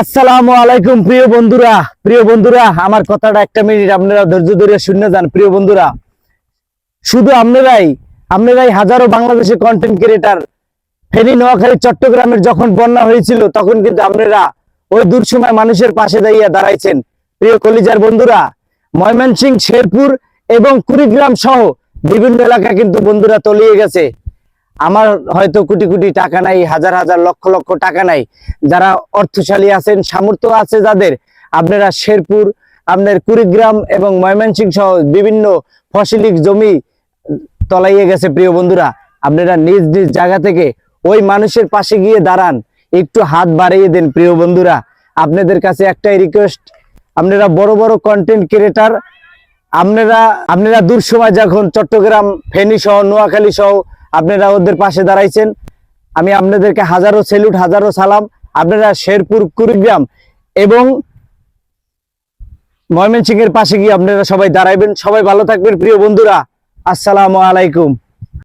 আসসালামু আলাইকুম প্রিয় বন্ধুরা আমার কথাটা একটা মিনিট আপনারা ধৈর্য ধরে শুনে যান। প্রিয় বন্ধুরা, শুধু আপনারাই হাজারো বাংলাদেশের কন্টেন্ট ক্রিয়েটার ফেনী, নোয়াখালী, চট্টগ্রামের যখন বন্যা হয়েছিল তখন কিন্তু আপনারা ওই দুঃসময় মানুষের পাশে দাঁড়াইছেন। প্রিয় কলিজার বন্ধুরা, ময়মনসিংহ, শেরপুর এবং কুড়িগ্রাম সহ বিভিন্ন এলাকা কিন্তু বন্ধুরা তলিয়ে গেছে। আমার হয়তো কোটি কোটি টাকা নাই, হাজার হাজার লক্ষ লক্ষ টাকা নাই, যারা অর্থশালী আছেন, সামর্থ্য আছে যাদের, আপনারা শেরপুর, আপনার কুড়িগ্রাম এবং ময়মনসিংহ সহ বিভিন্ন ফসলি জমি তলাইয়ে গেছে। প্রিয় বন্ধুরা, আপনারা নিজ নিজ জায়গা থেকে ওই মানুষের পাশে গিয়ে দাঁড়ান, একটু হাত বাড়িয়ে দেন। প্রিয় বন্ধুরা, আপনাদের কাছে একটাই রিকোয়েস্ট, আপনারা বড় বড় কন্টেন্ট ক্রিয়েটার, আপনারা দূর সময় যখন চট্টগ্রাম, ফেনী সহ, নোয়াখালী সহ আপনারা ওদের পাশে দাঁড়াইছেন, আমি আপনাদেরকে হাজারো সেলুট, হাজারো সালাম। আপনারা শেরপুর, কুড়িগ্রাম এবং ময়মনসিংহের পাশে গিয়ে আপনারা সবাই দাঁড়াইবেন। সবাই ভালো থাকবেন প্রিয় বন্ধুরা। আসসালামু আলাইকুম।